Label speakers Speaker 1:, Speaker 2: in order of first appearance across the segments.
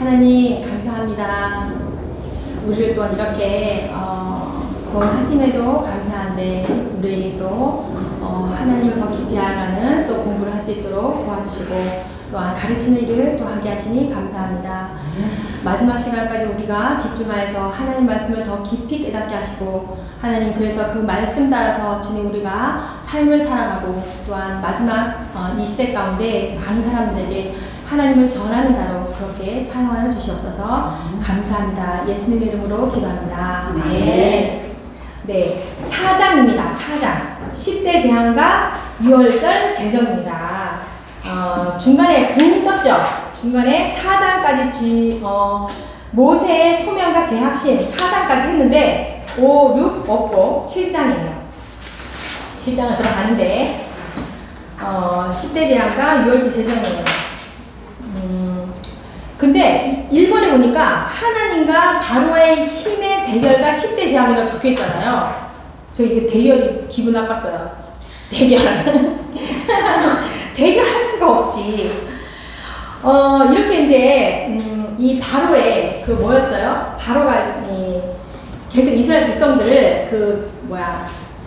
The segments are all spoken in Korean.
Speaker 1: 하나님 감사합니다. 우리를 또한 이렇게 구원하심에도 감사한데 우리에게 또 하나님을 더 깊이 알아가는 또 공부를 할 수 있도록 도와주시고 또한 가르치는 일을 또 하게 하시니 감사합니다. 마지막 시간까지 우리가 집중하여서 하나님 말씀을 더 깊이 깨닫게 하시고 하나님 그래서 그 말씀 따라서 주님 우리가 삶을 살아가고 또한 마지막 이 시대 가운데 많은 사람들에게 하나님을 전하는 자로 그렇게 사용하여 주시옵소서. 감사합니다. 예수님의 이름으로 기도합니다. 네. 네, 4장입니다. 4장. 10대 재앙과 6월절 제정입니다. 중간에 붕 떴죠. 중간에 4장까지 모세의 소명과 재합신 4장까지 했는데 5, 6 없고 7장이에요. 7장을 들어가는데 10대 재앙과 6월절 제정이에요. 근데 1번에 보니까 하나님과 바로의 힘의 대결과 10대 재앙이라고 적혀 있잖아요. 저 이게 대결이 기분 나빴어요. 대결. 대결할 수가 없지. 이렇게 이제 이 바로의 그 뭐였어요? 바로가 계속 이스라엘 백성들을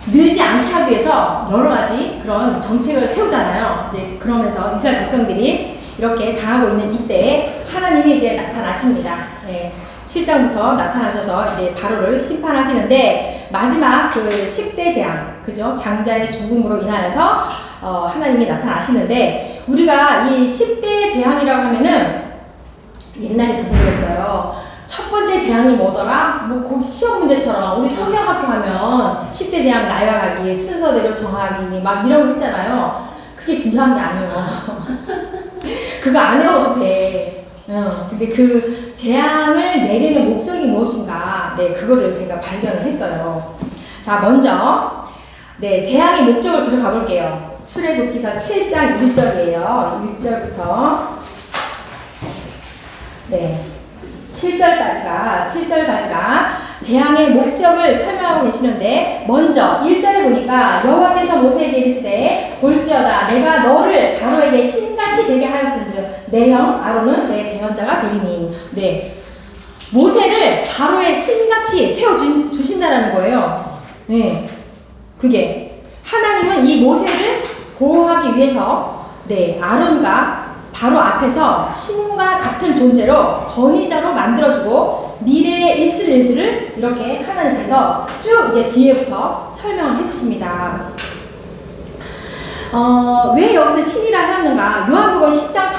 Speaker 1: 늘지 않게 하기 위해서 여러 가지 그런 정책을 세우잖아요. 이제 그러면서 이스라엘 백성들이 이렇게 당하고 있는 이때에 하나님이 이제 나타나십니다. 예, 7장부터 나타나셔서 이제 바로를 심판하시는데 마지막 그 10대 재앙, 그죠? 장자의 죽음으로 인하여서 하나님이 나타나시는데 우리가 이 10대 재앙이라고 하면은 옛날에 저 모르겠어요. 첫 번째 재앙이 뭐더라? 뭐 시험 문제처럼 우리 성경학교 하면 10대 재앙 나열하기, 순서대로 정하기 막 이런 거 있잖아요. 그게 중요한 게 아니에요. 그거 안 외워도 돼. 근데 그 재앙을 내리는 목적이 무엇인가? 네, 그거를 제가 발견을 했어요. 자, 먼저, 네, 재앙의 목적을 들어가 볼게요. 출애굽기서 7장 1절이에요. 1절부터. 네. 7절까지가 재앙의 목적을 설명하고 계시는데 먼저 1절에 보니까 여호와께서 모세에게 이르시되 볼지어다 내가 너를 바로에게 신같이 되게 하였은즉 내 형 아론은 내 대언자가 되리니. 네, 모세를 바로의 신같이 세워주신다라는 거예요. 네, 그게 하나님은 이 모세를 보호하기 위해서 네, 아론과 바로 앞에서 신과 같은 존재로 권위자로 만들어주고 미래에 있을 일들을 이렇게 하나님께서 쭉 이제 뒤에부터 설명을 해주십니다. 왜 여기서 신이라 하였는가? 요한복음 10장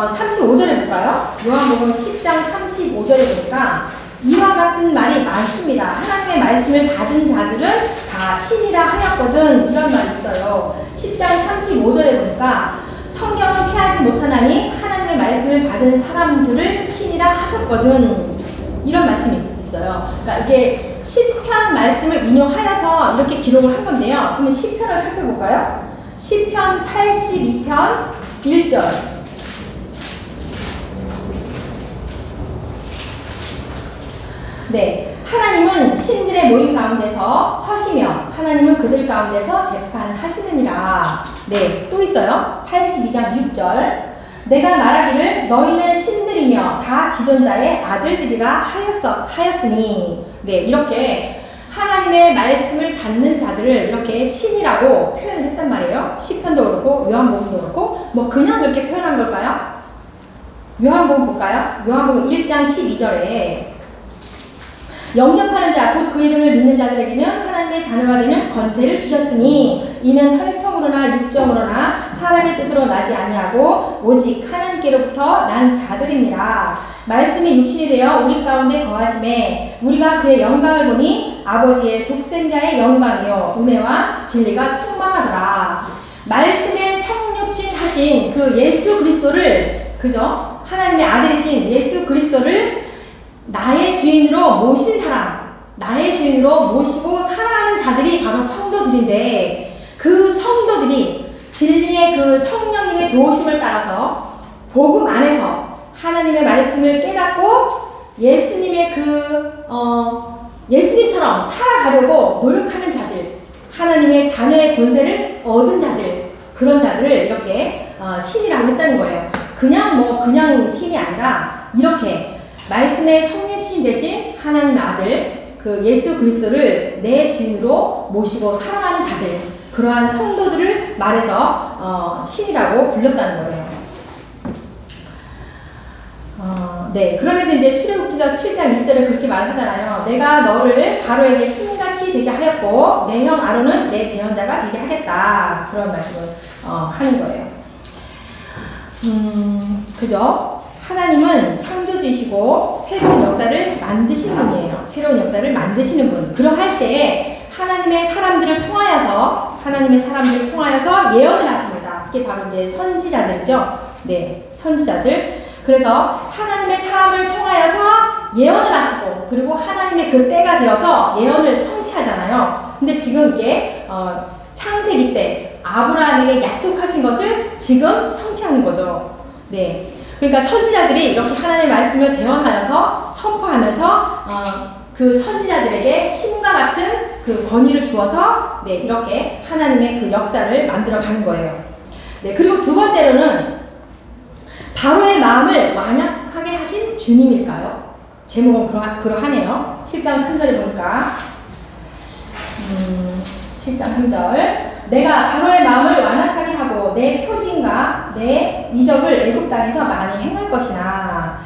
Speaker 1: 35절에 볼까요? 요한복음 10장 35절에 보니까 이와 같은 말이 많습니다. 하나님의 말씀을 받은 자들은 다 신이라 하였거든. 이런 말이 있어요. 10장 35절에 보니까 성경은 피하지 못하나니 하나님의 말씀을 받은 사람들을 신이라 하셨거든. 이런 말씀이 있어요. 그러니까 이게 시편 말씀을 인용하여서 이렇게 기록을 한 건데요. 그러면 시편을 살펴볼까요? 시편 82편 1절. 네, 하나님은 신들의 모임 가운데서 서시며 하나님은 그들 가운데서 재판하시느니라. 네, 또 있어요. 82장 6절. 내가 말하기를 너희는 신들이며 다 지존자의 아들들이라 하였으니. 네, 이렇게 하나님의 말씀을 받는 자들을 이렇게 신이라고 표현을 했단 말이에요. 시편도 그렇고 요한복음도 그렇고 뭐 그냥 그렇게 표현한 걸까요? 요한복음 볼까요? 요한복음 1장 12절에 영접하는 자, 곧 그 이름을 믿는 자들에게는 하나님의 자녀가 되는 권세를 주셨으니 이는 혈통으로나 육정으로나 사람의 뜻으로 나지 아니하고 오직 하나님께로부터 난 자들이니라. 말씀이 육신이 되어 우리 가운데 거하심에 우리가 그의 영광을 보니 아버지의 독생자의 영광이요 은혜와 진리가 충만하더라. 말씀의 성육신 하신 그 예수 그리스도를, 그죠? 하나님의 아들이신 예수 그리스도를 나의 주인으로 모신 사람, 나의 주인으로 모시고 살아가는 자들이 바로 성도들인데 그 성도들이 진리의 그 성령님의 도우심을 따라서 복음 안에서 하나님의 말씀을 깨닫고 예수님의 예수님처럼 살아가려고 노력하는 자들, 하나님의 자녀의 권세를 얻은 자들, 그런 자들을 이렇게 신이라고 했다는 거예요. 그냥 신이 아니라 이렇게 말씀의 성육신 되신 하나님의 아들 그 예수 그리스도를 내 주인으로 모시고 사랑하는 자들, 그러한 성도들을 말해서 신이라고 불렀다는 거예요. 네, 그러면서 이제 출애굽기서 7장 1절에 그렇게 말하잖아요. 내가 너를 바로에게 신같이 되게 하였고 내 형 아론은 내 대언자가 되게 하겠다. 그런 말씀을 하는 거예요. 그죠? 하나님은 창조주이시고 새로운 역사를 만드시는 분이에요. 새로운 역사를 만드시는 분. 그러할 때에 하나님의 사람들을 통하여서 예언을 하십니다. 그게 바로 이제 선지자들이죠. 네, 선지자들. 그래서 하나님의 사람을 통하여서 예언을 하시고, 그리고 하나님의 그 때가 되어서 예언을 성취하잖아요. 근데 지금 이게 창세기 때 아브라함에게 약속하신 것을 지금 성취하는 거죠. 네. 그러니까 선지자들이 이렇게 하나님의 말씀을 대언하여서 선포하면서 그 선지자들에게 신과 같은 그 권위를 주어서 네, 이렇게 하나님의 그 역사를 만들어 가는 거예요. 네, 그리고 두 번째로는 바로의 마음을 완악하게 하신 주님일까요? 제목은 그러하네요. 7장 3절에 보니까 7장 3절 내가 바로의 마음을 완악하게 하고 내 표징과 내 이적을 애굽 땅에서 많이 행할 것이나.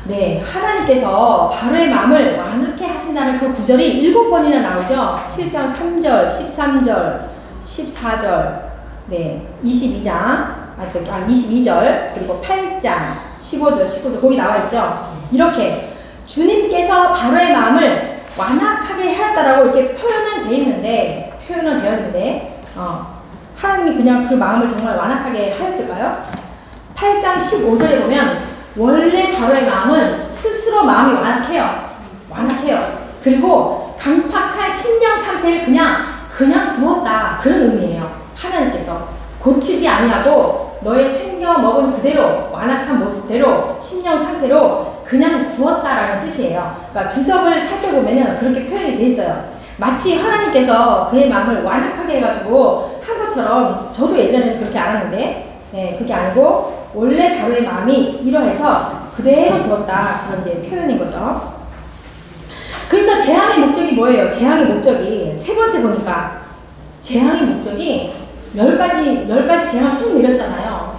Speaker 1: 네, 하나님께서 바로의 마음을 완악하게 하신다는 그 구절이 7번이나 나오죠. 7장 3절, 13절, 14절, 네, 22절, 그리고 8장, 15절, 19절, 거기 나와 있죠. 이렇게 주님께서 바로의 마음을 완악하게 하였다라고 이렇게 표현은 되어 있는데, 하나님이 그냥 그 마음을 정말 완악하게 하였을까요? 8장 15절에 보면, 원래 바로의 마음은 스스로 마음이 완악해요. 그리고 강팍한 심령 상태를 그냥 두었다. 그런 의미예요. 하나님께서 고치지 아니하고 너의 생겨 먹은 그대로 완악한 모습대로 심령 상태로 그냥 두었다라는 뜻이에요. 그러니까 주석을 살펴보면은 그렇게 표현이 돼 있어요. 마치 하나님께서 그의 마음을 완악하게 해가지고 한 것처럼, 저도 예전에는 그렇게 알았는데, 네, 그게 아니고 원래 바로의 마음이 이러해서 그대로 두었다. 그런 이제 표현인 거죠. 그래서 재앙의 목적이 뭐예요? 재앙의 목적이 세 번째 보니까 재앙의 목적이 10가지 재앙을 쭉 내렸잖아요.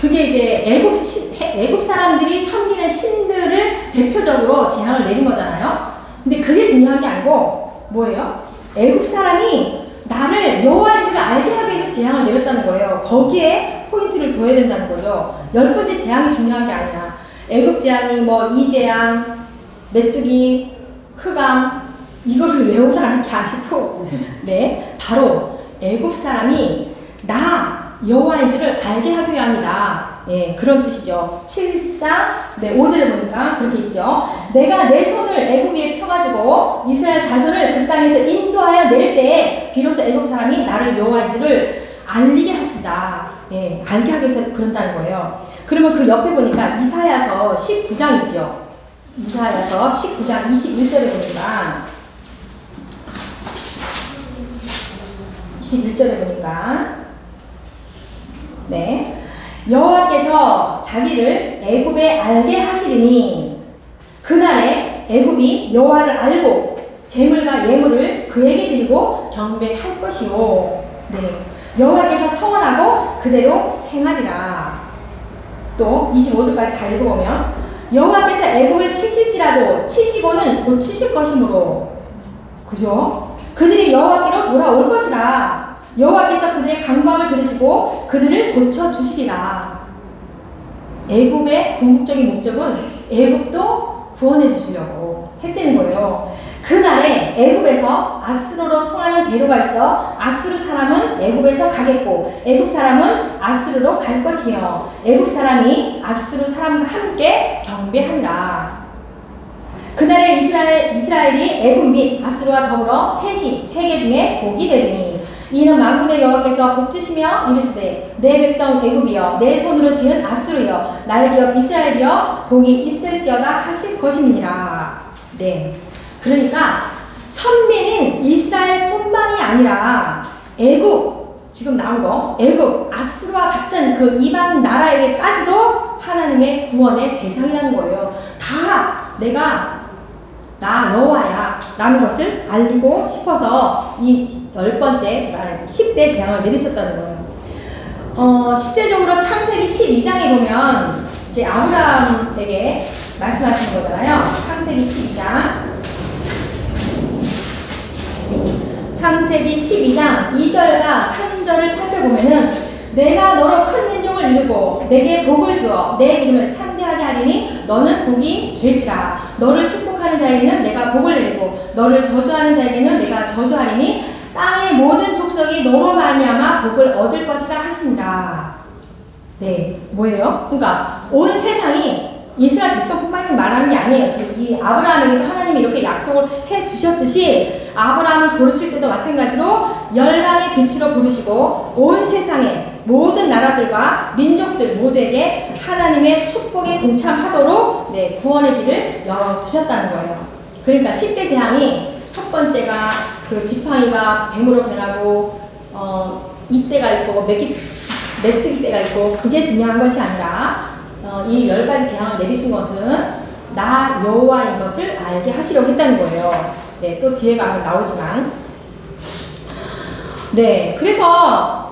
Speaker 1: 그게 이제 애굽 사람들이 섬기는 신들을 대표적으로 재앙을 내린 거잖아요. 근데 그게 중요한 게 아니고 뭐예요? 애굽 사람이 나를 여호와인 줄 알게 하기 위해서 재앙을 내렸다는 거예요. 거기에 포인트를 둬야 된다는 거죠. 10번째 재앙이 중요한 게 아니야. 애굽 재앙이 이 재앙, 메뚜기, 흑암, 이거를 외우라는 게 아니고, 네, 바로 애굽 사람이 나 여호와인 줄을 알게 하기 위함이다. 예, 그런 뜻이죠. 7장 5절에 보니까 그렇게 있죠. 내가 내 손을 애굽 위에 펴가지고 이스라엘 자손을 그 땅에서 인도하여 낼 때에 비로소 애굽 사람이 나를 여호와인 줄을 알리게 하신다. 예, 알게 하기 위해서 그런다는 거예요. 그러면 그 옆에 보니까 이사야서 19장 있죠. 이사야서 19장 21절에 보니까 21절에 보니까 네, 여호와께서 자기를 애굽에 알게 하시리니 그날에 애굽이 여호와를 알고 재물과 예물을 그에게 드리고 경배할 것이요. 네, 여호와께서 서원하고 그대로 행하리라. 또 25절까지 다 읽어보면 여호와께서 애굽을 치실지라도 치시고는 곧 치실 것이므로, 그죠? 그들이 여호와께로 돌아올 것이라. 여호와께서 그들의 간구함을 들으시고 그들을 고쳐주시리라. 애굽의 궁극적인 목적은 애굽도 구원해 주시려고 했다는 거예요. 그날에 애굽에서 아수르로 통하는 대로가 있어 아수르 사람은 애굽에서 가겠고 애굽 사람은 아수르로 갈 것이며 애굽 사람이 아수르 사람과 함께 경배하리라. 그날에 이스라엘이 애굽 및 아수르와 더불어 셋이 세계 중에 복이 되리니 이는 만군의 여호와께서 복주시며 이르시되 내 백성 애굽이여 내 손으로 지은 아수르여 나의 기업 이스라엘이여 복이 있을지어다 하실 것입니다. 네, 그러니까 선민인 이스라엘뿐만이 아니라 애굽, 지금 나온 거 애굽, 아수르와 같은 그 이방 나라에게까지도 하나님의 구원의 대상이라는 거예요. 다 내가 나 여호와야 라는 것을 알리고 싶어서 이 10번째, 그러니까 10대 재앙을 내리셨다는 거예요. 실제적으로 창세기 12장에 보면 이제 아브라함에게 말씀하시는 거잖아요. 창세기 12장. 창세기 12장 2절과 3절을 살펴보면은 내가 너로 큰 민족을 이루고 내게 복을 주어 내 이름을 창대하게 하리니 너는 복이 될지라. 너를 축복하는 자에게는 내가 복을 내리고 너를 저주하는 자에게는 내가 저주하리니 땅의 모든 족속이 너로 말미암아 복을 얻을 것이라 하시니라. 네, 뭐예요? 그러니까 온 세상이 이스라엘 백성뿐만 말하는 게 아니에요. 지금 이 아브라함에게도 하나님이 이렇게 약속을 해 주셨듯이 아브라함을 부르실 때도 마찬가지로 열방의 빛으로 부르시고 온 세상의 모든 나라들과 민족들 모두에게 하나님의 축복에 동참하도록 네, 구원의 길을 열어두셨다는 거예요. 그러니까 10대 재앙이 첫 번째가 그 지팡이가 뱀으로 변하고 이때가 있고 메뚜기 때가 있고 그게 중요한 것이 아니라 이 10가지 재앙을 내리신 것은 나 여호와인 것을 알게 하시려고 했다는 거예요. 네, 또 뒤에 가면 나오지만 네, 그래서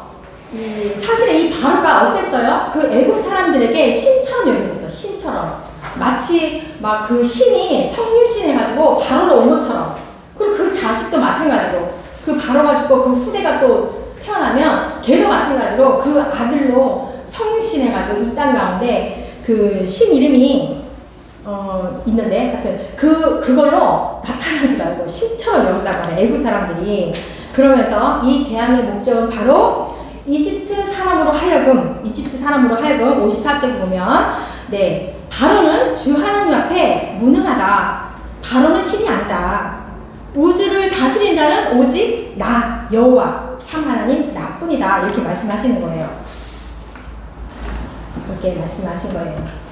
Speaker 1: 사실은 이 바로가 어땠어요? 그 애국 사람들에게 신처럼 여겨졌어요. 신처럼 마치 막 그 신이 성육신 해가지고 바로로 온 것처럼. 그리고 그 자식도 마찬가지로 그 바로가 죽고 그 후대가 또 태어나면 걔도 마찬가지로 그 아들로 성육신 해가지고 이 땅 가운데 그 신 이름이 있는데 하여튼 그걸로 나타난 줄 알고 신처럼 여겼다고 해요. 애국 사람들이. 그러면서 이 재앙의 목적은 바로 이집트 사람으로 하여금 54쪽에 보면 네, 바로는 주 하나님 앞에 무능하다. 바로는 신이 아니다. 우주를 다스린 자는 오직 나 여호와 참 하나님 나뿐이다. 이렇게 말씀하시는 거예요. 이렇게 말씀하신 거예요.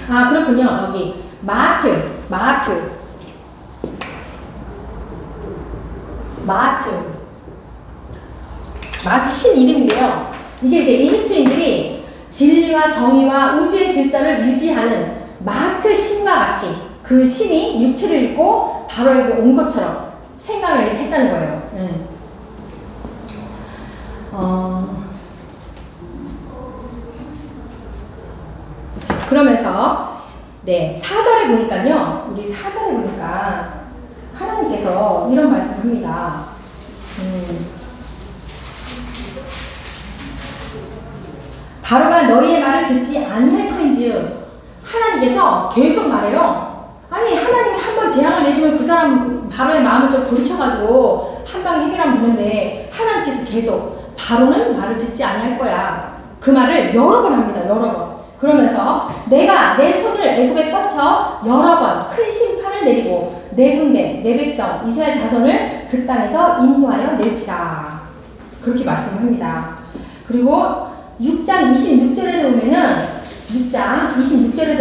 Speaker 1: 아, 그렇군요. 여기 마하트 신 이름인데요. 이게 이제 이집트인들이 진리와 정의와 우주의 질서를 유지하는 마하트 신과 같이 그 신이 육체를 입고 바로에게 온 것처럼 생각을 했다는 거예요. 그러면서 네, 4절에 보니까요. 우리 4절에 보니까 하나님께서 이런 말씀을 합니다. 바로가 너희의 말을 듣지 아니할 터인즉 하나님께서 계속 말해요. 아니 하나님이 한 번 재앙을 내리면 그 사람 바로의 마음을 좀 돌이켜가지고 한 방에 해결하면 되는데 하나님께서 계속 바로는 말을 듣지 아니할 거야. 그 말을 여러 번 합니다. 여러 번. 그러면서 내가 내 손을 애굽에 뻗쳐 여러 번 큰 심판을 내리고 내 군대 내 백성 이스라엘 자손을 그 땅에서 인도하여 낼지라. 그렇게 말씀합니다. 그리고 6장 26절에도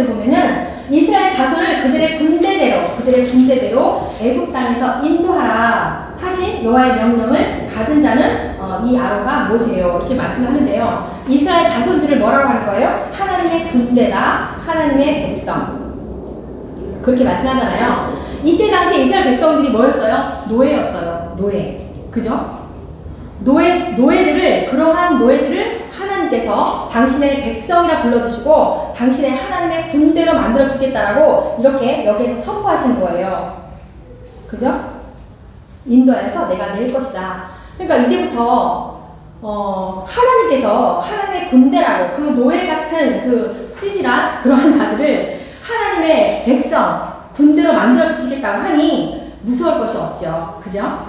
Speaker 1: 보면은 이스라엘 자손을 그들의 군대대로 애굽 땅에서 인도하라 하신 여호와의 명령을 받은 자는 이 아론과 모세요. 이렇게 말씀하는데요. 이스라엘 자손들을 뭐라고 하는 거예요? 하나님의 군대다, 하나님의 백성. 그렇게 말씀하잖아요. 이때 당시에 이스라엘 백성들이 뭐였어요? 노예였어요. 노예. 그죠? 그러한 노예들을 하나님께서 당신의 백성이라 불러주시고 당신의 하나님의 군대로 만들어 주겠다라고 이렇게 여기에서 선포하시는 거예요. 그죠? 인도하여서 내가 낼 것이다. 그러니까 이제부터 하나님께서 하나님의 군대라고 그 노예 같은 그 찌질한 그러한 자들을 하나님의 백성 군대로 만들어 주시겠다고 하니 무서울 것이 없죠. 그죠?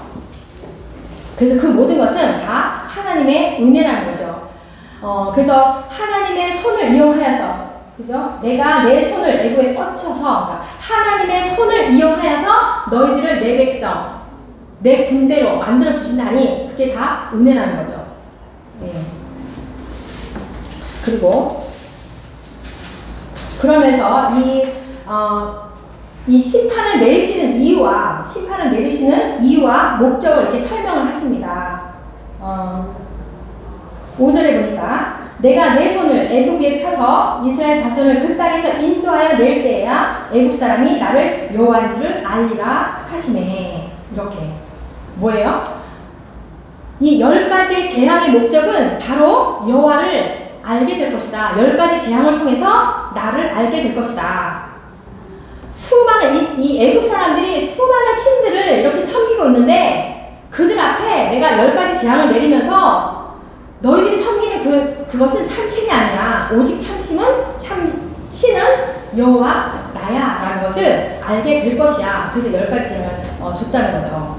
Speaker 1: 그래서 그 모든 것은 다 하나님의 은혜라는 거죠. 그래서 하나님의 손을 이용하여서, 그죠? 내가 내 손을 애굽에 뻗쳐서, 그러니까 하나님의 손을 이용하여서 너희들을 내 백성, 내 군대로 만들어 주신다니 그게 다 은혜라는 거죠. 네. 그리고 그러면서 이 심판을 내리시는 이유와 목적을 이렇게 설명을 하십니다. 5절에 보니까 내가 내 손을 애굽 위에 펴서 이스라엘 자손을 그 땅에서 인도하여 낼 때에야 애굽 사람이 나를 여호와인 줄을 알리라 하시네. 이렇게 뭐예요? 이 10가지 재앙의 목적은 바로 여호와를 알게 될 것이다. 10가지 재앙을 통해서 나를 알게 될 것이다. 수많은 이 애굽 사람들이 수많은 신들을 이렇게 섬기고 있는데 그들 앞에 내가 10가지 재앙을 내리면서 너희들이 섬기는 그것은 참신이 아니야. 오직 참신은 여호와 나야 라는 것을 알게 될 것이야. 그래서 10가지 재앙을 줬다는 거죠.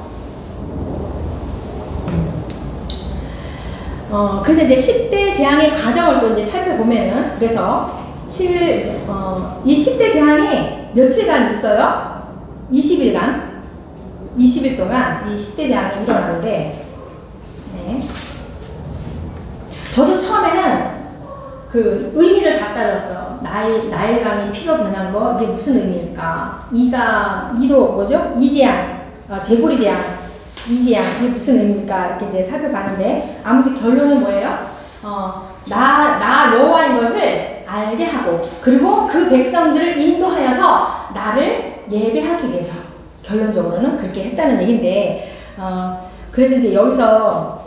Speaker 1: 그래서 이제 10대 재앙의 과정을 또 이제 살펴보면은, 그래서 이 10대 재앙이 며칠간 있어요? 20일간. 20일 동안 이 10대 재앙이 일어나는데, 네. 저도 처음에는 그 의미를 갖다 줬어요. 나일강이 피로 변한 거, 이게 무슨 의미일까? 뭐죠? 이재앙, 제고리 재앙, 이재앙, 이게 무슨 의미일까? 이렇게 이제 살펴봤는데, 아무튼 결론은 뭐예요? 나 여호와인 것을 알게 하고, 그리고 그 백성들을 인도하여서 나를 예배하기 위해서, 결론적으로는 그렇게 했다는 얘기인데, 그래서 이제 여기서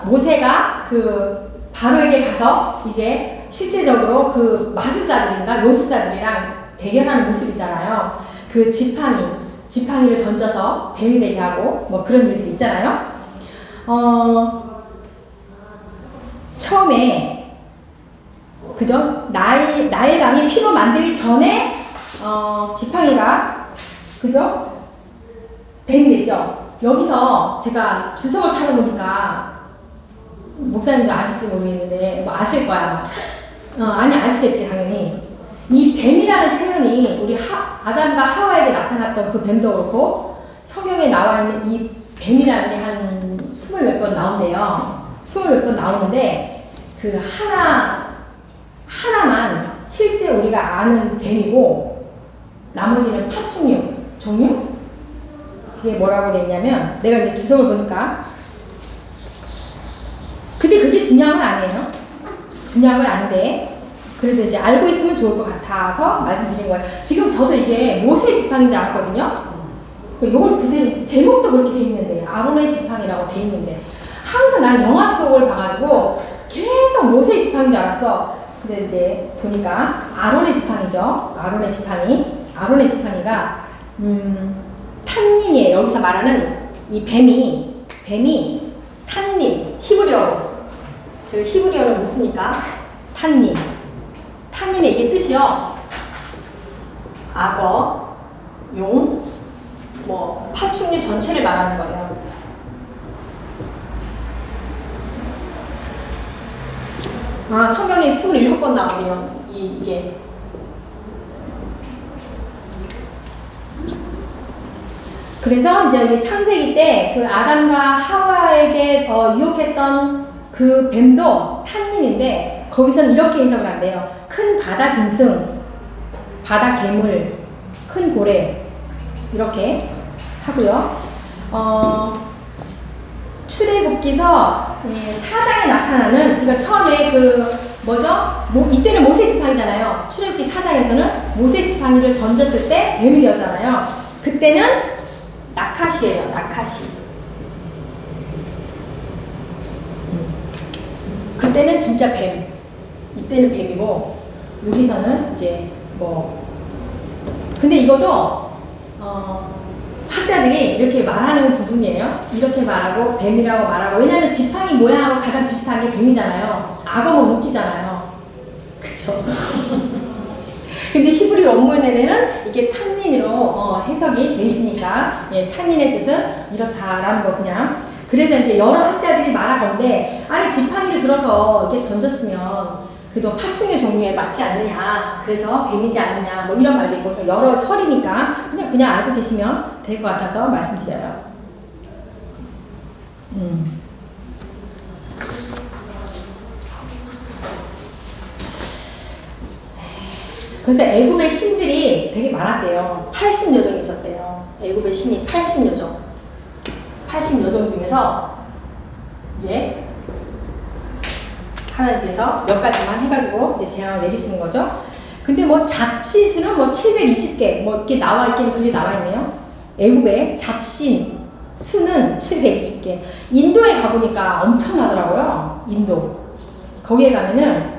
Speaker 1: 모세가 그 바로에게 가서 이제 실제적으로 그 마술사들인가 요술사들이랑 대결하는 모습이잖아요. 그 지팡이를 던져서 뱀이 되게 하고 뭐 그런 일들이 있잖아요. 처음에 그죠? 나일강이 피로 만들기 전에 지팡이가 그죠? 뱀이 됐죠. 여기서 제가 주석을 찾아보니까 목사님도 아실지 모르겠는데 뭐 아실 거야. 아니 아시겠지 당연히. 이 뱀이라는 표현이 우리 아담과 하와에게 나타났던 그 뱀도 그렇고 성경에 나와 있는 이 뱀이라는 게 한 20몇 번 나온대요. 20몇 번 나오는데 그 하나만 실제 우리가 아는 뱀이고 나머지는 파충류 종류? 그게 뭐라고 됐냐면, 내가 이제 주석을 보니까, 근데 그게 중요한 건 아니에요. 중요한 건 아닌데, 그래도 이제 알고 있으면 좋을 것 같아서 말씀드린 거예요. 지금 저도 이게 모세의 지팡이인 줄 알았거든요. 요걸 그대로, 제목도 그렇게 돼 있는데, 아론의 지팡이라고 돼 있는데, 항상 난 영화 속을 봐가지고, 계속 모세의 지팡이인 줄 알았어. 근데 이제 보니까, 아론의 지팡이죠. 아론의 지팡이가, 탄닌이에요. 여기서 말하는 이 뱀이 탄닌, 히브리어로. 저 히브리어는 못 쓰니까 탄닌의 이게 뜻이요. 악어, 용, 뭐 파충류 전체를 말하는 거예요. 성경에 27번 나오네요. 이게. 그래서 이제 창세기 때 그 아담과 하와에게 유혹했던 그 뱀도 탄닌인데, 거기서는 이렇게 해석을 한대요. 큰 바다 짐승, 바다 괴물, 큰 고래, 이렇게 하고요. 출애굽기서 4장에 나타나는, 그러니까 처음에 이때는 모세 지팡이잖아요. 출애굽기 4장에서는 모세 지팡이를 던졌을 때 뱀이 되었잖아요. 그때는 나카시예요. 나카시. 그때는 진짜 뱀. 이때는 뱀이고, 여기서는 이제 근데 이것도 학자들이 이렇게 말하는 부분이에요. 이렇게 말하고 뱀이라고 말하고. 왜냐하면 지팡이 모양하고 가장 비슷한 게 뱀이잖아요. 악어는 웃기잖아요. 그죠? 근데 히브리 원문에는 이게 탄닌으로 해석이 돼 있으니까, 탄닌의 뜻은 이렇다라는 거 그냥. 그래서 이제 여러 학자들이 말하건데, 아니 지팡이를 들어서 이렇게 던졌으면 그래도 파충류 종류에 맞지 않느냐, 그래서 뱀이지 않느냐, 뭐 이런 말도 있고, 여러 설이니까 그냥 알고 계시면 될 것 같아서 말씀드려요. 그래서 애굽의 신들이 되게 많았대요. 80여 종이 있었대요. 애굽의 신이 80여 종 중에서 이제 하나님께서 몇 가지만 해가지고 이제 재앙을 내리시는 거죠. 근데 뭐 잡신수는 뭐 720개 뭐 이렇게 나와 있기는 그게 나와 있네요. 애굽의 잡신 수는 720개. 인도에 가보니까 엄청나더라고요. 인도. 거기에 가면은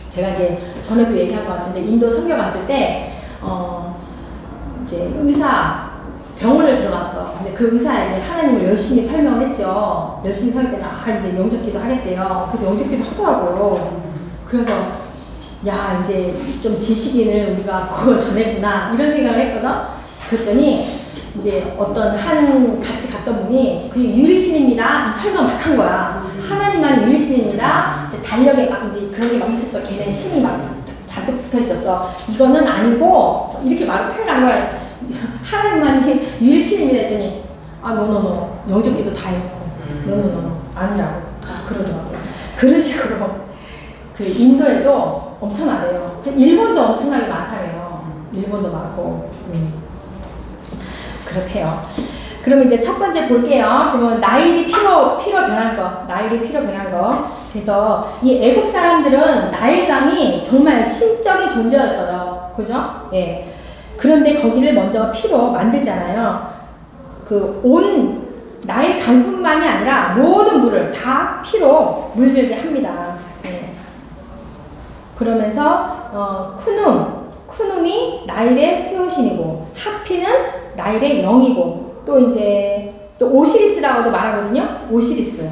Speaker 1: 제가 이제 전에도 얘기한 것 같은데 인도 선교 갔을 때 이제 의사 병원을 들어갔어. 근데 그 의사에게 하나님을 열심히 설명했죠. 열심히 설명했더니 이제 영접기도 하겠대요. 그래서 영접기도 하더라고요. 그래서 야 이제 좀 지식인을 우리가 그걸 전했구나 이런 생각을 했거든. 그랬더니 이제 어떤 같이 갔던 분이 그게 유일신입니다 이 설명 막 한 거야. 하나님만이 유일신입니다. 이제 달력에 막 이제 그런 게 막 있었어. 걔네 신이 막 잔뜩 붙어 있었어. 이거는 아니고 이렇게 말을 표현한 거야. 하나님만이 유일신입니다 했더니 노노노 영접기도 다 했고 노노노 아니라고 그러더라고요. 그런 식으로 그 인도에도 엄청나대요. 일본도 엄청나게 많다며요. 일본도 많고 그렇대요. 그럼 이제 첫 번째 볼게요. 그러면 나일이 피로 변한 거. 나일이 피로 변한 거. 그래서 이 애굽 사람들은 나일강이 정말 신적인 존재였어요. 그죠? 예. 그런데 거기를 먼저 피로 만들잖아요. 그 온 나일 강뿐만이 아니라 모든 물을 다 피로 물들게 합니다. 예. 그러면서 쿠눔이 나일의 수호신이고 하피는 나일의 영이고 또 이제 또 오시리스라고도 말하거든요. 오시리스.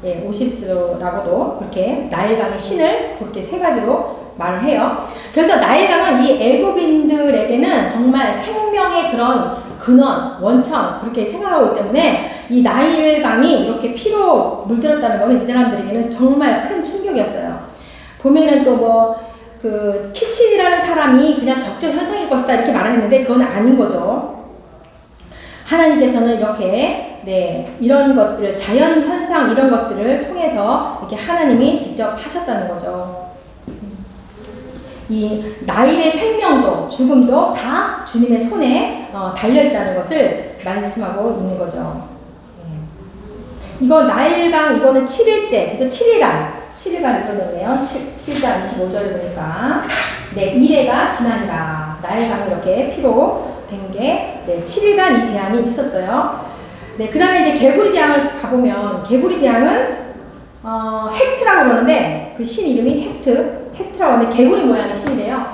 Speaker 1: 예, 오시리스라고도 그렇게 나일강의 신을 그렇게 세 가지로 말을 해요. 그래서 나일강은 이 애굽인들에게는 정말 생명의 그런 근원, 원천 그렇게 생각하고 있기 때문에 이 나일강이 이렇게 피로 물들었다는 것은 이 사람들에게는 정말 큰 충격이었어요. 보면은 또 뭐 그 키친이라는 사람이 그냥 적정 현상일 것이다 이렇게 말을 했는데 그건 아닌 거죠. 하나님께서는 이렇게 이런 것들 자연 현상 이런 것들을 통해서 이렇게 하나님이 직접 하셨다는 거죠. 이 나일의 생명도 죽음도 다 주님의 손에 달려 있다는 것을 말씀하고 있는 거죠. 이거 나일강 이거는 7일째 그래서 7일간 이거네요. 7장 25절에 보니까 1회가 지나니라 나일강이 이렇게 피로 된 게 7일간 이 재앙이 있었어요. 그 다음에 이제 개구리 재앙을 가보면 개구리 재앙은 헥트라고 그러는데 그 신 이름이 헥트라고 하는데 개구리 모양의 신이래요.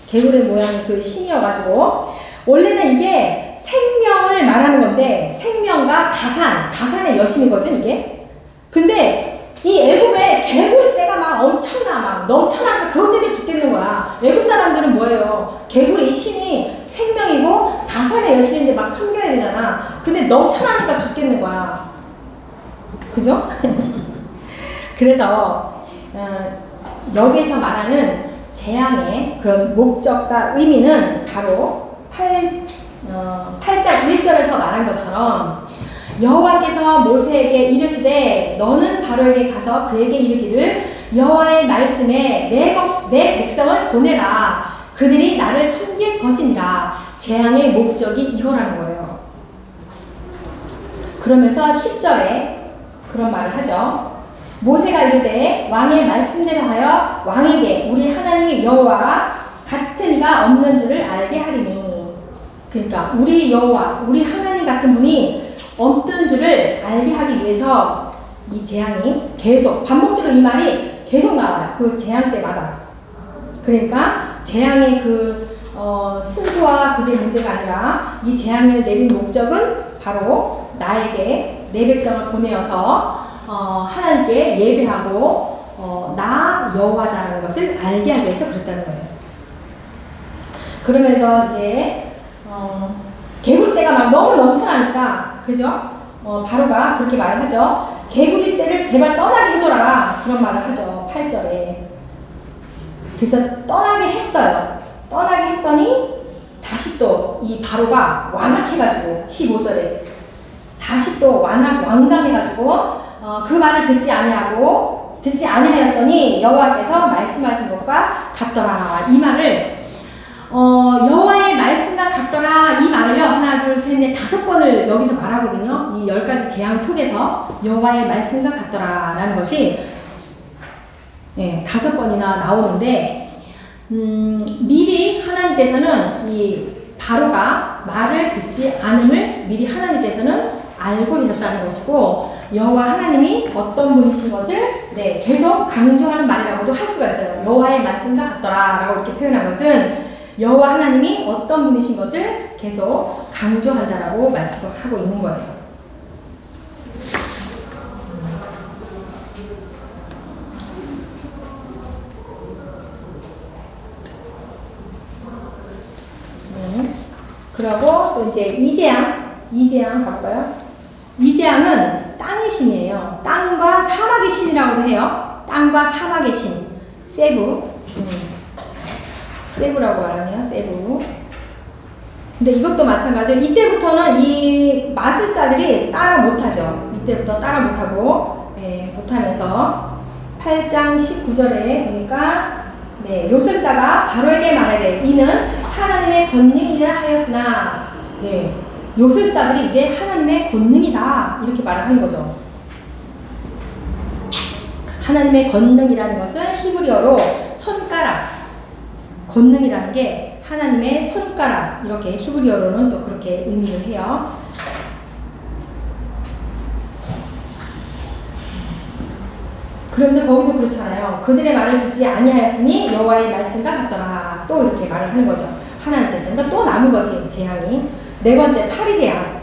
Speaker 1: 개구리 모양의 그 신이어가지고 원래는 이게 생명을 말하는 건데 생명과 다산의 여신이거든 이게. 근데 이 애굽에 개구리 떼가 막 넘쳐나니까 그것 때문에 죽겠는 거야. 애굽 사람들은 뭐예요? 개구리 신이 생명이고 다산의 여신인데 막 섬겨야 되잖아. 근데 넘쳐나니까 죽겠는 거야. 그죠? 그래서 여기서 말하는 재앙의 그런 목적과 의미는 바로 8장 1절에서 말한 것처럼 여호와께서 모세에게 이르시되 너는 바로에게 가서 그에게 이르기를 여호와의 말씀에 내 백성을 보내라. 그들이 나를 섬길 것이니라. 재앙의 목적이 이거라는 거예요. 그러면서 10절에 그런 말을 하죠. 모세가 이르되 왕의 말씀대로 하여 왕에게 우리 하나님의 여호와 같은 이가 없는 줄을 알게 하리니. 그러니까 우리 여호와 우리 하나님 같은 분이 없던 줄을 알게 하기 위해서 이 재앙이 계속 반복적으로 이 말이 계속 나와요. 그 재앙 때마다. 그러니까 재앙의 그 순서와 그게 문제가 아니라 이 재앙을 내린 목적은 바로 나에게 내 백성을 보내어서 하나님께 예배하고 나 여호와다라는 것을 알게 하기 위해서 그랬다는 거예요. 그러면서 이제 개구리 떼가 막 너무 넘쳐나니까 그죠? 바로가 그렇게 말을 하죠. 개구리 떼를 제발 떠나게 해줘라 그런 말을 하죠. 8절에. 그래서 떠나게 했어요. 떠나게 했더니 다시 또 이 바로가 완악해가지고 15절에 다시 또 완강해가지고 그 말을 듣지 아니하였더니 여호와께서 말씀하신 것과 같더라. 이 말을 여호와의 말씀과 같더라 이 말을요 하나 둘 셋 넷 5번을 여기서 말하거든요. 이 10가지 재앙 속에서 여호와의 말씀과 같더라 라는 것이 예, 5번이나 나오는데, 미리 하나님께서는 이 바로가 말을 듣지 않음을 미리 하나님께서는 알고 계셨다는 것이고, 여호와 하나님이 어떤 분이신 것을 계속 강조하는 말이라고도 할 수가 있어요. 여호와의 말씀과 같더라 라고 이렇게 표현한 것은 여호와 하나님이 어떤 분이신 것을 계속 강조한다라고 말씀하고 있는 거예요. 그리고 또 이제 이재양 가볼까요? 이재양은 땅의 신이에요. 땅과 사막의 신이라고도 해요. 땅과 사막의 신. 세부라고 말하네요. 세부. 근데 이것도 마찬가지로 이때부터는 이 마술사들이 따라 못하죠. 이때부터 따라 못하고, 못하면서 8장 19절에 보니까, 요술사가 바로에게 말하되 이는 하나님의 권능이라 하였으나, 요술사들이 이제 하나님의 권능이다 이렇게 말을 하는 거죠. 하나님의 권능이라는 것은 히브리어로 손가락, 권능이라는 게 하나님의 손가락, 이렇게 히브리어로는 또 그렇게 의미를 해요. 그러면서 거기도 그렇잖아요. 그들의 말을 듣지 아니하였으니 여호와의 말씀과 같더라. 또 이렇게 말을 하는 거죠. 하나님께서. 그러니까 또 남은 거지, 재앙이. 네 번째, 파리재앙.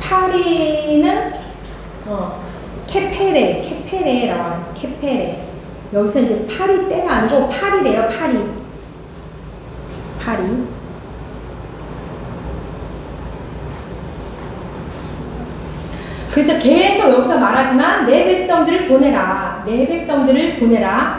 Speaker 1: 파리는 케페레라고 하는 케페레. 여기서 이제 파리 때가 아니고 파리래요. 파리. 그래서 계속 여기서 말하지만 내 백성들을 보내라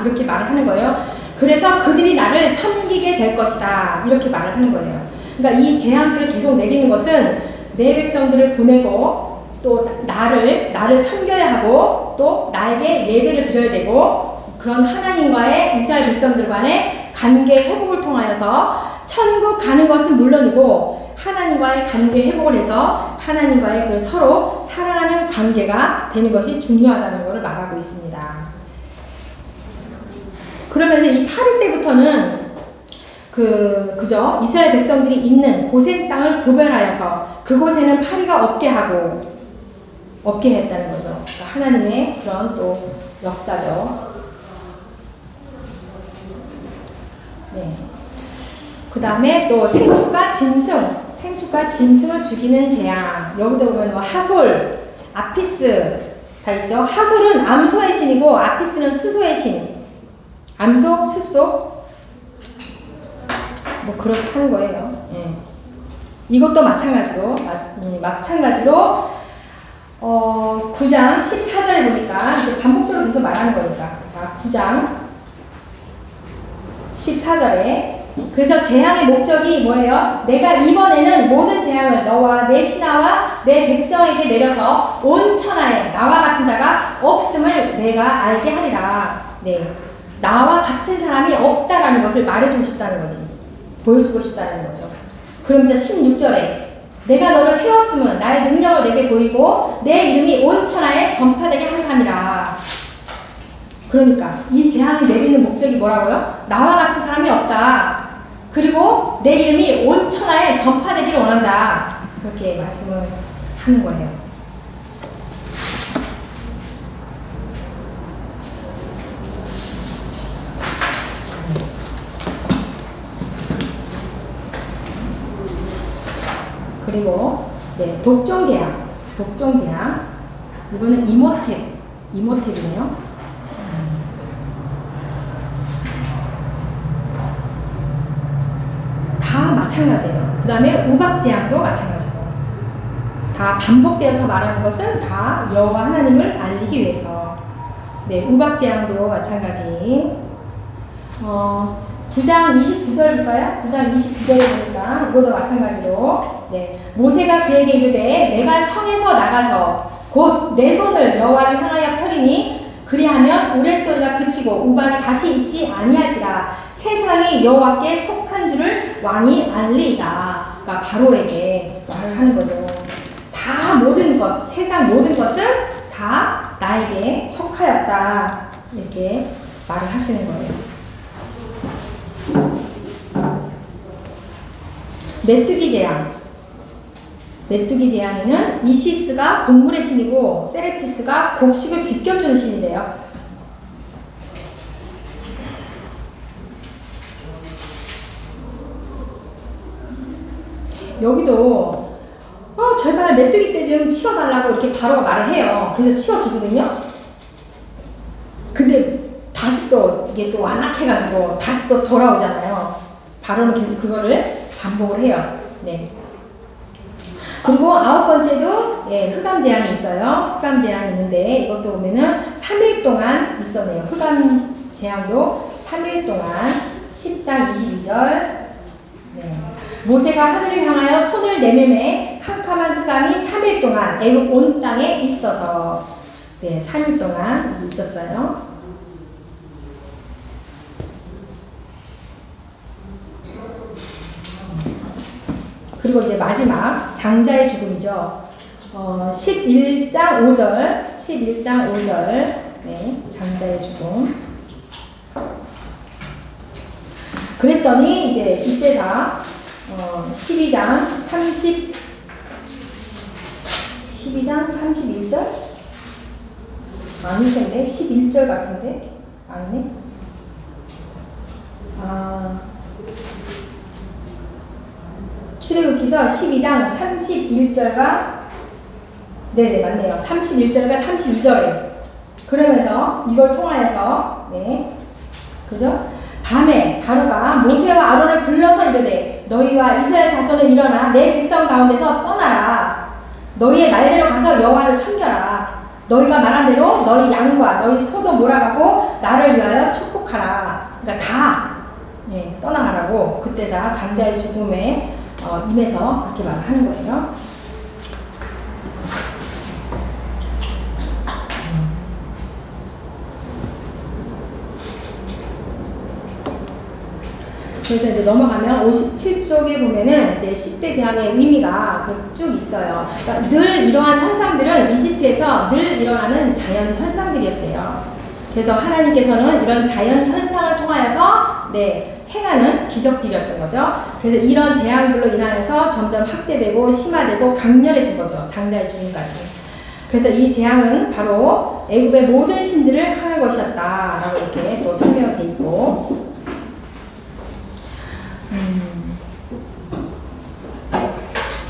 Speaker 1: 이렇게 말을 하는 거예요. 그래서 그들이 나를 섬기게 될 것이다 이렇게 말을 하는 거예요. 그러니까 이 재앙들을 계속 내리는 것은 내 백성들을 보내고 또 나를 섬겨야 하고 또 나에게 예배를 드려야 되고 그런 하나님과의 이스라엘 백성들 간의 관계 회복을 통하여서 천국 가는 것은 물론이고 하나님과의 관계 회복을 해서 하나님과의 그 서로 사랑하는 관계가 되는 것이 중요하다는 것을 말하고 있습니다. 그러면서 이 파리 때부터는 그죠? 이스라엘 백성들이 있는 고센 땅을 구별하여서 그곳에는 파리가 없게 했다는 거죠. 그러니까 하나님의 그런 또 역사죠. 그 다음에 또 생축과 짐승을 죽이는 재앙. 여기도 보면 뭐 하솔, 아피스 다 있죠. 하솔은 암소의 신이고 아피스는 수소의 신. 암소, 수소 뭐 그렇다는 거예요. 이것도 마찬가지로 9장 14절에 보니까 이제 반복적으로 계속 말하는 거니까. 자, 9장 14절에 그래서 재앙의 목적이 뭐예요? 내가 이번에는 모든 재앙을 너와 내 신하와 내 백성에게 내려서 온 천하에 나와 같은 자가 없음을 내가 알게 하리라. 나와 같은 사람이 없다라는 것을 말해주고 싶다는 거지. 보여주고 싶다는 거죠. 그러면서 16절에 내가 너를 세웠음은 나의 능력을 내게 보이고 내 이름이 온 천하에 전파되게 하려 함이라. 그러니까 이 재앙이 내리는 목적이 뭐라고요? 나와 같은 사람이 없다. 그리고 내 이름이 온 천하에 전파되기를 원한다. 그렇게 말씀을 하는 거예요. 그리고 독종재앙. 이거는 이모탭이네요. 다 마찬가지예요. 그 다음에 우박재앙도 마찬가지고 다 반복되어서 말하는 것은 다 여호와 하나님을 알리기 위해서. 우박재앙도 마찬가지. 9장 29절 볼까요? 9장 29절에 보니까 이것도 마찬가지로 모세가 그에게 이르되 내가 성에서 나가서 곧 내 손을 여호와를 향하여 펴리니 그리하면 우레소리가 그치고 우박이 다시 있지 아니할지라 세상이 여호와께 속한 줄을 왕이 알리이다. 그러니까 바로에게 말을 하는 거죠. 다 모든 것, 세상 모든 것은 다 나에게 속하였다. 이렇게 말을 하시는 거예요. 메뚜기 재앙. 메뚜기 재앙에는 이시스가 곡물의 신이고 세레피스가 곡식을 지켜주는 신이래요. 여기도 제발 메뚜기 떼 좀 치워달라고 이렇게 바로가 말을 해요. 그래서 치워주거든요. 근데 다시 또 이게 또 완악해가지고 다시 또 돌아오잖아요. 바로는 계속 그거를 반복을 해요. 네. 그리고 9번째도 예, 흑암 재앙이 있어요. 흑암 재앙이 있는데 이것도 보면은 3일 동안 있었네요. 흑암 재앙도 3일 동안 10장 22절. 네. 모세가 하늘을 향하여 손을 내밀매 캄캄한 흑암이 3일 동안 애굽 온 땅에 있어서 네, 3일 동안 있었어요. 그리고 이제 마지막 장자의 죽음이죠. 11장 5절 11장 5절 네, 장자의 죽음. 그랬더니 이제 이때가 12장 31절? 아닐 텐데 11절 같은데? 아니네. 출애굽기서 12장 31절과 네네 맞네요. 31절과 32절에 그러면서 이걸 통하여서 네 그죠? 밤에 바로가 모세와 아론을 불러서 이르되 너희와 이스라엘 자손은 일어나 내 백성 가운데서 떠나라. 너희의 말대로 가서 여호와를 섬겨라. 너희가 말한 대로 너희 양과 너희 소도 몰아가고 나를 위하여 축복하라. 그러니까 다 예, 떠나가라고 그때자 장자의 죽음에 임해서 그렇게 말하는 거예요. 그래서 이제 넘어가면 57쪽에 보면은 이제 10대 재앙의 의미가 쭉 있어요. 그러니까 늘 이러한 현상들은 이집트에서 늘 일어나는 자연 현상들이었대요. 그래서 하나님께서는 이런 자연 현상을 통하여서 네, 행하는 기적들이었던 거죠. 그래서 이런 재앙들로 인하여서 점점 확대되고 심화되고 강렬해진 거죠. 장자의 죽음까지. 그래서 이 재앙은 바로 애굽의 모든 신들을 향한 것이었다라고 이렇게 또 설명되어 있고.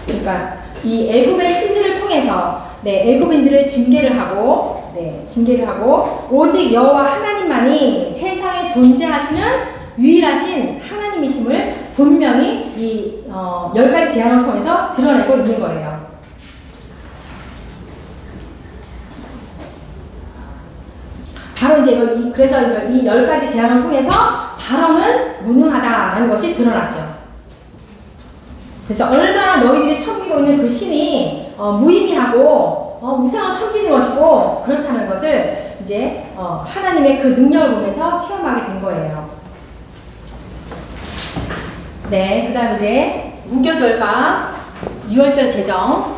Speaker 1: 그러니까 이 애굽의 신들을 통해서 네, 애굽인들을 징계를 하고 오직 여호와 하나님만이 세상에 존재하시는 유일하신 하나님이심을 분명히 이 10가지 재앙을 통해서 드러내고 있는 거예요. 바로 이제 그래서 이 10가지 재앙을 통해서 바로는 무능하다라는 것이 드러났죠. 그래서 얼마나 너희들이 섬기고 있는 그 신이 무의미하고 우상을 섬기는 것이고 그렇다는 것을 이제 하나님의 그 능력을 보면서 체험하게 된 거예요. 네, 그 다음 이제 무교절과 유월절 제정.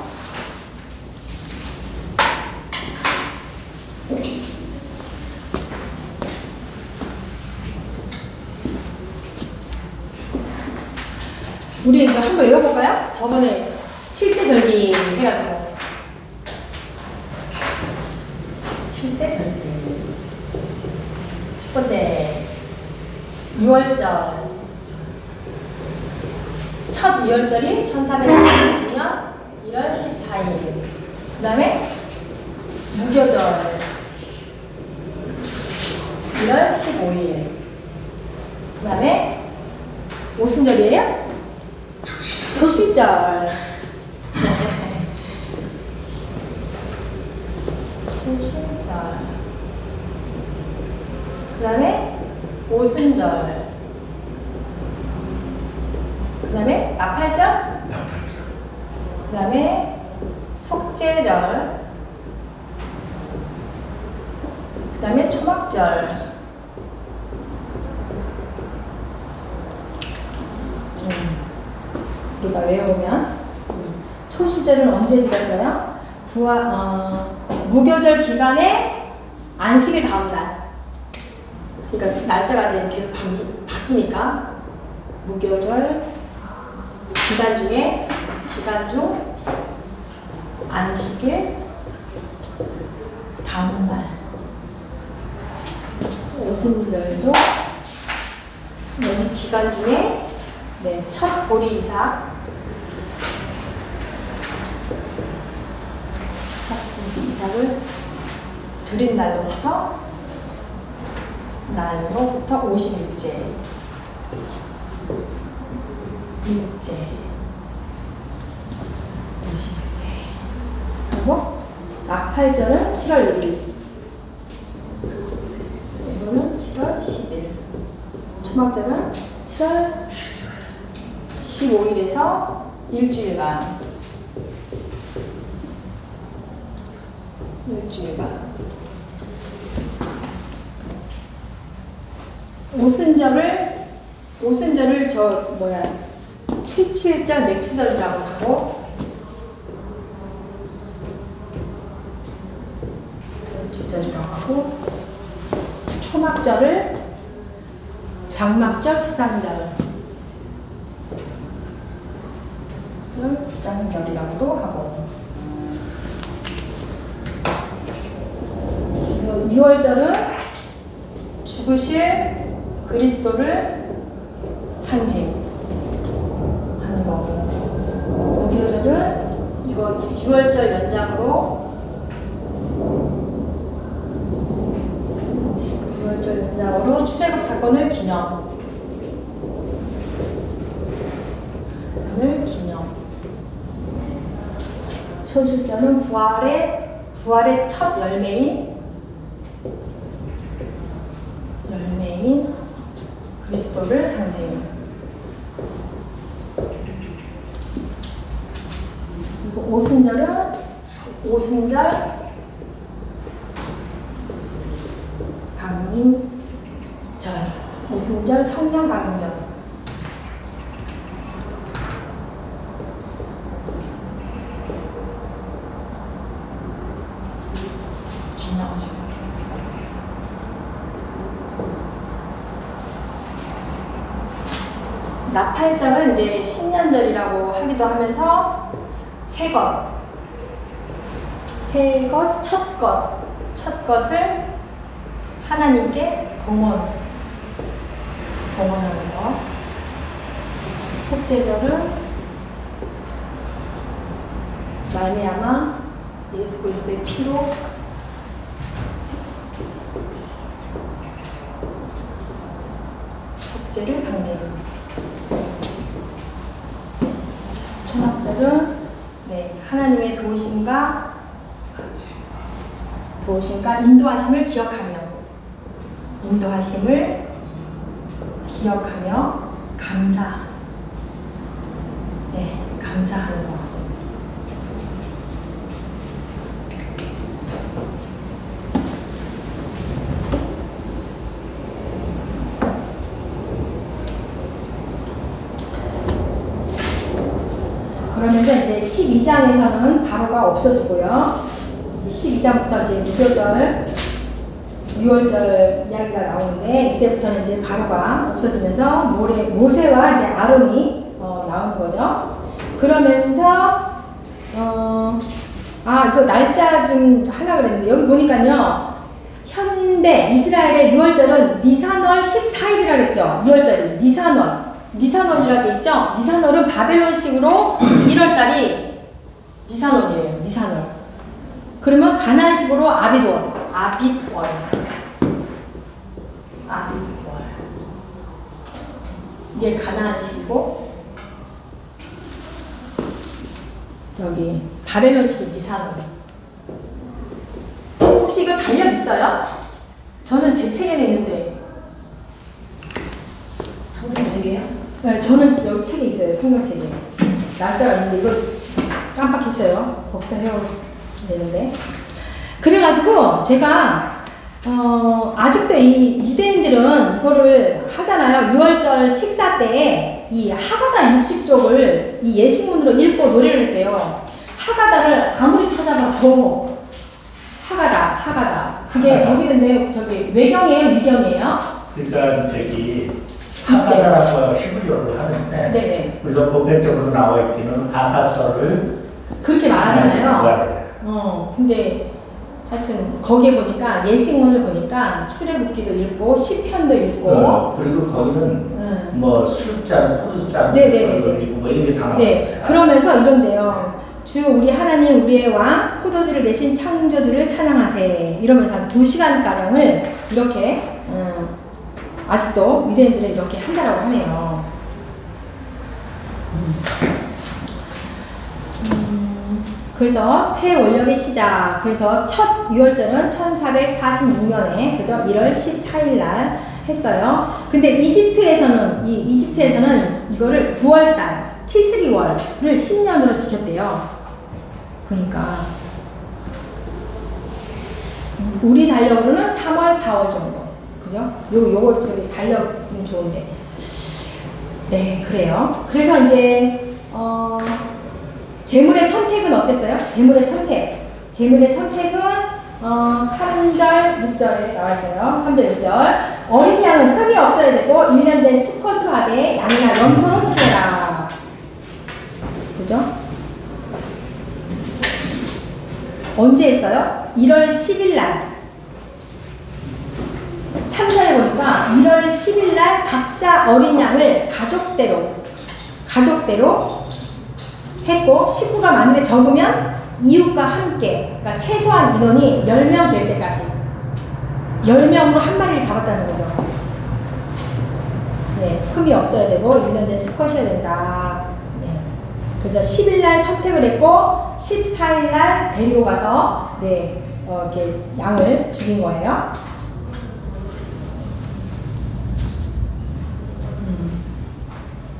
Speaker 1: 우리 이거 한번 읽어볼까요? 저번에 7대 절기 해가지고 7대 절기 첫 번째 6월절 첫 2월절이 1436년 1월 14일 그 다음에 무교절 1월 15일 그 다음에 무슨 절이에요? 초실절. 초실절. 그 다음에 오순절. 그 다음에 나팔절. 그 다음에 속죄절. 그 다음에 초막절. 우리가 외워보면 초시절은 언제 드렸어요? 무교절 기간에 안식일 다음 날. 그러니까 날짜가 이제 계속 바뀌니까 무교절 기간 중 안식일 다음 날. 오순절도 여기 기간 중에 네, 첫 보리 이삭 이삭을 드린 날로부터 50일째 그리고 나팔절은 7월 1일, 이거는 7월 10일, 초막절은 7월 15일에서 일주일간. 오순절을 77절 맥추절이라고 하고, 초막절을 장막절 수장절이라고도 하고, 6월절은 죽으실 그리스도를 상징하는 거고, 6월절은 이거 6월절 연장으로 출애굽 사건을 기념. 초실절은 부활의 첫 열매인 그리스도를 상징. 그리고 오순절 강림절, 오순절 성령 강림절. 나팔절은 이제 신년절이라고 하기도 하면서 새 첫 것을 하나님께 봉헌하는 것. 속죄절은 말미암아 예수 그리스도의 피로 속죄를 상징. 초막절은 하나님의 도우심과 인도하심을 기억하며 감사하는 것. 그러면서 이제 12장에서는 바로가 없어지고요. 이제 12장부터 이제 무교절, 6월절 이야기가 나오는데, 이때부터는 이제 바로가 없어지면서 모세와 이제 아론이 나오는 거죠. 그러면서 이거 날짜 좀 하려고 그랬는데, 여기 보니까요, 현대 이스라엘의 6월절은 니산월 14일이라 그랬죠. 6월절이 니산월이라고 돼 있죠. 니산월은 바벨론식으로 1월달이 니산월이에요. 니산월. 그러면 가나안식으로 아빗월. 이게 가나안식이고, 저기 바벨론식이 니산월. 혹시 이거 달력 있어요? 저는 제 책에는 있는데.
Speaker 2: 성경책이에요?
Speaker 1: 네, 저는 여기 책에 있어요. 성경책에. 날짜가 있는데 이거 깜빡했어요. 복사해야 되는데. 그래가지고 제가 아직도 이 유대인들은 이거를 하잖아요. 6월절 식사 때 이 하가다 60쪽을 이 예식문으로 읽고 노래를 했대요. 하가다를 아무리 찾아봐도 하가다. 그게 저기는데 저기 외경이에요, 위경이에요?
Speaker 2: 그러니까 저기 하가다라고 히브리어를 하는데
Speaker 1: 네네.
Speaker 2: 우리가 보편적으로 나와 있기는 아가서를
Speaker 1: 그렇게 말하잖아요.
Speaker 2: 네.
Speaker 1: 근데 하여튼 거기에 보니까 예식문을 보니까 출애굽기도 읽고 시편도 읽고
Speaker 2: 그리고 거기는 뭐 술잔, 포도잔
Speaker 1: 네네네네.
Speaker 2: 뭐 이런 게 다 나왔어요.
Speaker 1: 네, 그러면서 이런데요. 주 우리 하나님 우리의 왕 포도주를 내신 창조주를 찬양하세 이러면서 한 2시간가량을 이렇게 아직도 유대인들은 이렇게 한다라고 하네요. 그래서 새 원력의 시작. 그래서 첫 유월절은 1446년에 그죠? 1월 14일 날 했어요. 근데 이집트에서는 이거를 9월달 티스리월을 10년으로 지켰대요. 그러니까 우리 달력으로는 3월, 4월 정도. 그죠? 요거 저기 달력 있으면 좋은데. 네, 그래요. 그래서 이제 재물의 선택은 어땠어요? 재물의 선택은 3절, 6절에 나와 있어요. 3절, 6절. 어린 양은 흠이 없어야 되고 1년 된 수컷으로 하되 양이나 염소로 치라. 그죠? 언제 했어요? 1월 10일 날. 3절에 보니까 1월 10일 날 각자 어린 양을 가족대로 했고 식구가 만일에 적으면 이웃과 함께 그러니까 최소한 인원이 10명 될 때까지 10명으로 한 마리를 잡았다는 거죠. 네, 흠이 없어야 되고 1년 된 수컷이어야 된다. 네. 그래서 10일 날 선택을 했고 14일 날 데리고 가서 네, 이렇게 양을 죽인 거예요.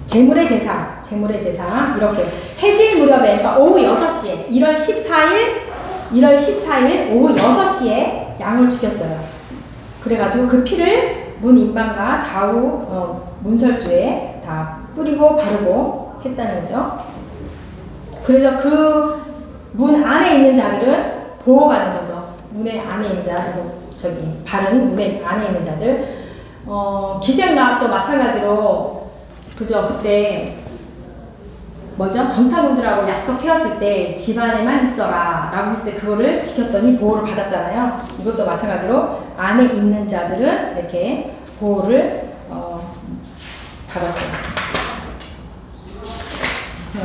Speaker 1: 재물의 제사 이렇게 해질 무렵에 그러니까 오후 6시에 1월 14일 오후 6시에 양을 죽였어요. 그래가지고 그 피를 문 인방과 좌우 문설주에 다 뿌리고 바르고 했다는 거죠. 그래서 그 문 안에 있는 자들은 보호받는 거죠. 문의 안에 있는 자, 저기 바른 문의 안에 있는 자들. 기생라합도 마찬가지로 그죠? 그때 뭐죠? 정탐꾼들하고 약속해왔을 때 집안에만 있어라 라고 했을 때 그거를 지켰더니 보호를 받았잖아요. 이것도 마찬가지로 안에 있는 자들은 이렇게 보호를 받았죠.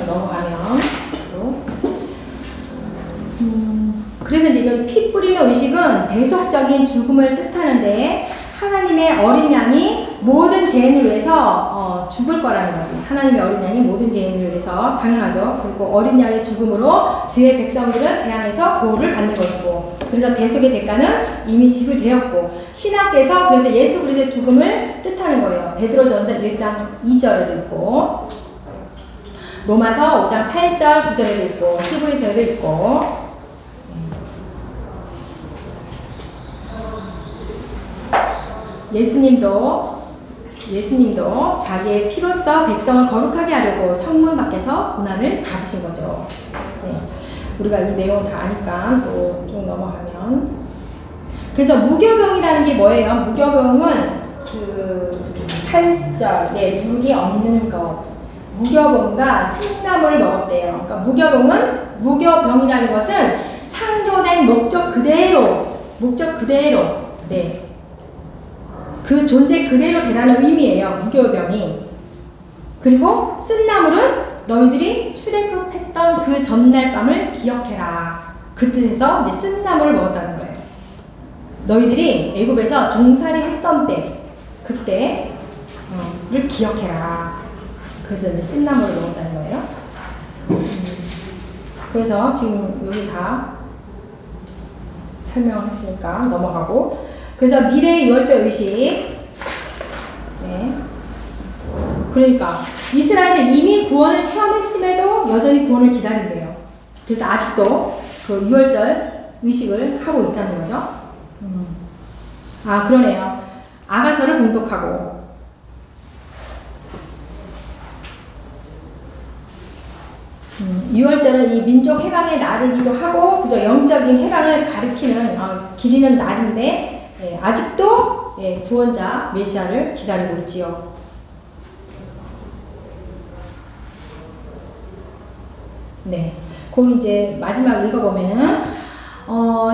Speaker 1: 넘어가면 또 그래서 이제 피 뿌리는 의식은 대속적인 죽음을 뜻하는데 하나님의 어린 양이 모든 죄인을 위해서 죽을 거라는 거지. 하나님의 어린 양이 모든 죄인을 위해서 당연하죠. 그리고 어린 양의 죽음으로 주의 백성들은 재앙에서 보호를 받는 것이고, 그래서 대속의 대가는 이미 지불되었고, 신학께서 그래서 예수 그리스도의 죽음을 뜻하는 거예요. 베드로전서 1장 2절에도 있고, 로마서 5장 8절 9절에도 있고, 히브리서에도 있고. 예수님도 자기의 피로써 백성을 거룩하게 하려고 성문 밖에서 고난을 받으신 거죠. 네. 우리가 이 내용 다 아니까 또 좀 넘어가면. 그래서 무교병이라는 게 뭐예요? 무교병은 그 8절, 네, 물이 없는 것. 무교병과 쓴나물을 먹었대요. 그러니까 무교병이라는 것은 창조된 목적 그대로, 네. 그 존재 그대로 되라는 의미예요. 무교병이. 그리고 쓴나물은 너희들이 출애굽했던 그 전날 밤을 기억해라. 그 뜻에서 이제 쓴나물을 먹었다는 거예요. 너희들이 애굽에서 종살이 했던 때, 그때를 기억해라. 그래서 이제 쓴나물을 먹었다는 거예요. 그래서 지금 여기 다 설명했으니까 넘어가고. 그래서 미래의 유월절 의식. 네. 그러니까 이스라엘은 이미 구원을 체험했음에도 여전히 구원을 기다린대요. 그래서 아직도 그 유월절 의식을 하고 있다는 거죠. 아, 그러네요. 아가서를 봉독하고. 유월절은 이 민족 해방의 날이기도 하고 그저 영적인 해방을 가리키는 기리는 날인데 아직도 구원자 메시아를 기다리고 있지요. 네, 그 이제 마지막 읽어보면은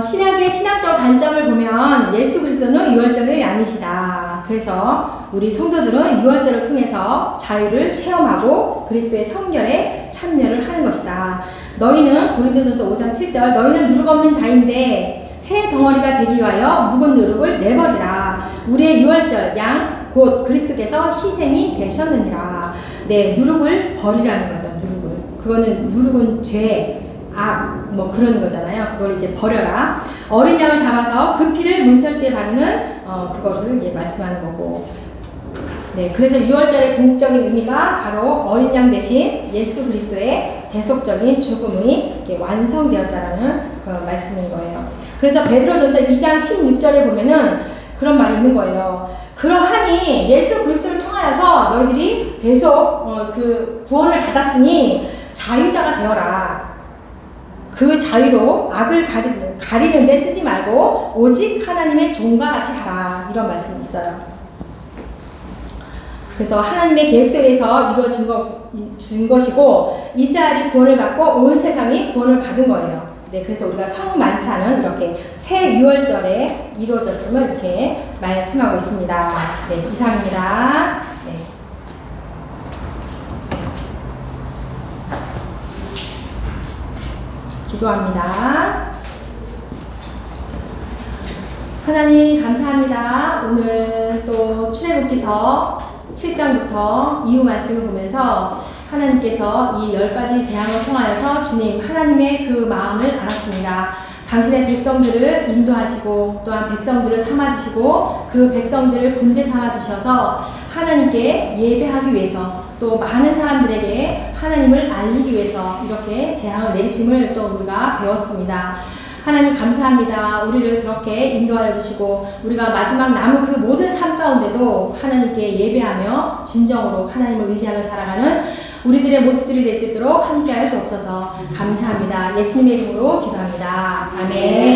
Speaker 1: 신약의 신학적 관점을 보면 예수 그리스도는 유월절의 양이시다. 그래서 우리 성도들은 유월절을 통해서 자유를 체험하고 그리스도의 성결에 참여를 하는 것이다. 너희는 고린도전서 5장 7절 너희는 누룩 없는 자인데 새 덩어리가 되기 위하여 묵은 누룩을 내버리라. 우리의 유월절 양 곧 그리스도께서 희생이 되셨느니라. 네, 누룩을 버리라는 거죠. 그거는 누룩은 죄, 뭐 그런 거잖아요. 그걸 이제 버려라. 어린 양을 잡아서 그 피를 문설주에 바르는 그거를 이제 말씀하는 거고. 네, 그래서 유월절의 궁극적인 의미가 바로 어린 양 대신 예수 그리스도의 대속적인 죽음이 완성되었다라는 그 말씀인 거예요. 그래서 베드로전서 2장 16절에 보면은 그런 말이 있는 거예요. 그러하니 예수 그리스도를 통하여서 너희들이 대속 그 구원을 받았으니 자유자가 되어라. 그 자유로 악을 가리는 데 쓰지 말고 오직 하나님의 종과 같이 가라. 이런 말씀이 있어요. 그래서 하나님의 계획 속에서 이루어진 것이고 이스라엘이 구원을 받고 온 세상이 구원을 받은 거예요. 네, 그래서 우리가 성만찬은 이렇게 새 유월절에 이루어졌음을 이렇게 말씀하고 있습니다. 네, 이상입니다. 네. 기도합니다. 하나님 감사합니다. 오늘 또 출애굽기서 7장부터 이후 말씀을 보면서 하나님께서 이 10가지 재앙을 통하여서 주님 하나님의 그 마음을 알았습니다. 당신의 백성들을 인도하시고 또한 백성들을 삼아주시고 그 백성들을 군대 삼아주셔서 하나님께 예배하기 위해서 또 많은 사람들에게 하나님을 알리기 위해서 이렇게 재앙을 내리심을 또 우리가 배웠습니다. 하나님 감사합니다. 우리를 그렇게 인도하여 주시고 우리가 마지막 남은 그 모든 삶 가운데도 하나님께 예배하며 진정으로 하나님을 의지하며 살아가는 우리들의 모습들이 될 수 있도록 함께하여 주옵소서. 감사합니다. 예수님의 이름으로 기도합니다. 아멘.